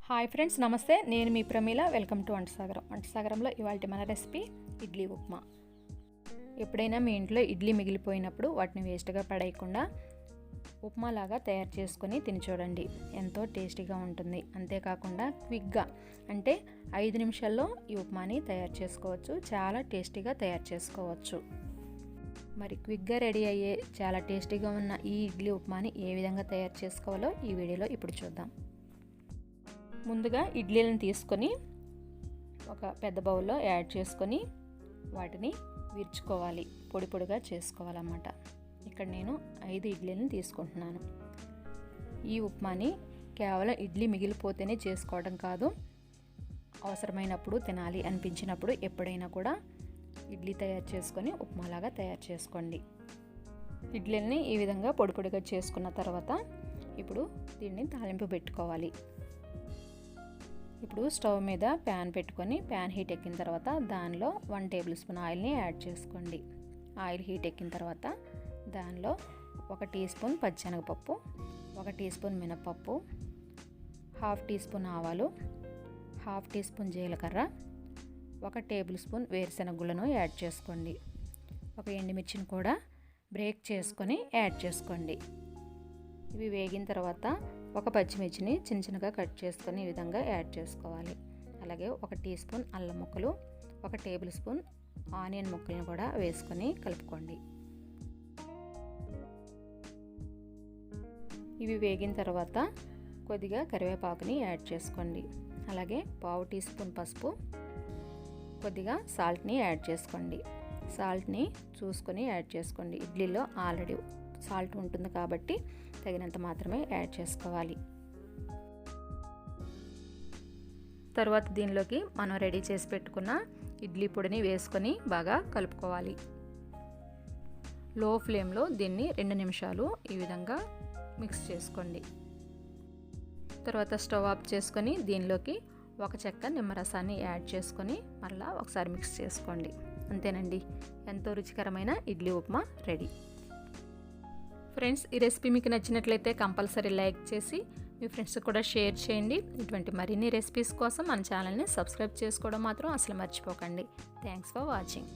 Hi friends, నమస్తే. నేను మీ Pramila. Welcome to వంటసాగరంలో ఇవాళ మన రెసిపీ ఇడ్లీ ఉప్మా. ఎప్పుడైనా మీ ఇంట్లో ఇడ్లీ మిగిలిపోయినప్పుడు వాటిని వేస్ట్గా పడేయకుండా ఉప్మా లాగా తయారు చేసుకొని తిని చూడండి. ఎంతో టేస్టీగా ఉంటుంది. అంతేకాకుండా క్విక్గా అంటే 5 నిమిషాల్లో ఈ ఉప్మాని తయారు చేసుకోవచ్చు. చాలా టేస్టీగా తయారు చేసుకోవచ్చు. మరి క్విక్గా రెడీ అయ్యే చాలా టేస్టీగా ఉన్న ఈ ఇడ్లీ ఉప్మాని ఏ విధంగా తయారు చేసుకోవాలో ఈ వీడియోలో ఇప్పుడు చూద్దాం. ముందుగా ఇడ్లీలను తీసుకొని ఒక పెద్ద బౌల్లో యాడ్ చేసుకొని వాటిని విరుచుకోవాలి, పొడి పొడిగా చేసుకోవాలన్నమాట. ఇక్కడ నేను 5 ఇడ్లీలను తీసుకుంటున్నాను. ఈ ఉప్మాని కేవలం ఇడ్లీ మిగిలిపోతేనే చేసుకోవడం కాదు, అవసరమైనప్పుడు తినాలి అనిపించినప్పుడు ఎప్పుడైనా కూడా ఇడ్లీ తయారు చేసుకొని ఉప్మాలాగా తయారు చేసుకోండి. ఇడ్లీని ఈ విధంగా పొడి పొడిగా చేసుకున్న తర్వాత ఇప్పుడు దీన్ని తాలింపు పెట్టుకోవాలి. ఇప్పుడు స్టవ్ మీద ప్యాన్ పెట్టుకొని ప్యాన్ హీట్ ఎక్కిన తర్వాత దానిలో 1 టేబుల్ స్పూన్ ఆయిల్ని యాడ్ చేసుకోండి. ఆయిల్ హీట్ ఎక్కిన తర్వాత దానిలో 1 టీ స్పూన్ పచ్చిశనగపప్పు, 1 టీ స్పూన్ మినపప్పు, 1/2 టీ స్పూన్ ఆవాలు, 1/2 టీ స్పూన్ జీలకర్ర, 1 టేబుల్ స్పూన్ వేరుశెనగ గుళ్ళను యాడ్ చేసుకోండి. 1 ఎండుమిర్చిని కూడా బ్రేక్ చేసుకొని యాడ్ చేసుకోండి. ఇవి వేగిన తర్వాత 1 పచ్చిమిర్చిని చిన్న చిన్నగా కట్ చేసుకొని ఈ విధంగా యాడ్ చేసుకోవాలి. అలాగే 1 టీ స్పూన్ అల్లం ముక్కలు, 1 టేబుల్ స్పూన్ ఆనియన్ ముక్కలను కూడా వేసుకొని కలుపుకోండి. ఇవి వేగిన తర్వాత కొద్దిగా కరివేపాకుని యాడ్ చేసుకోండి. అలాగే 1/2 టీ స్పూన్ పసుపు, కొద్దిగా సాల్ట్ని యాడ్ చేసుకోండి. సాల్ట్ని చూసుకొని యాడ్ చేసుకోండి. ఇడ్లీలో ఆల్రెడీ సాల్ట్ ఉంటుంది కాబట్టి తగినంత మాత్రమే యాడ్ చేసుకోవాలి. తర్వాత దీనిలోకి మనం రెడీ చేసి పెట్టుకున్న ఇడ్లీ పొడిని వేసుకొని బాగా కలుపుకోవాలి. లో ఫ్లేమ్లో దీన్ని 2 నిమిషాలు ఈ విధంగా మిక్స్ చేసుకోండి. తర్వాత స్టవ్ ఆఫ్ చేసుకొని దీనిలోకి 1 చెక్క నిమ్మరసాన్ని యాడ్ చేసుకొని మరలా ఒకసారి మిక్స్ చేసుకోండి. అంతేనండి, ఎంతో రుచికరమైన ఇడ్లీ ఉప్మా రెడీ. ఫ్రెండ్స్, ఈ రెసిపీ మీకు నచ్చినట్లయితే కంపల్సరీ లైక్ చేసి మీ ఫ్రెండ్స్కి కూడా షేర్ చేయండి. ఇటువంటి మరిన్ని రెసిపీస్ కోసం మన ఛానల్ని సబ్స్క్రైబ్ చేసుకోవడం మాత్రం అసలు మర్చిపోకండి. Thanks for watching.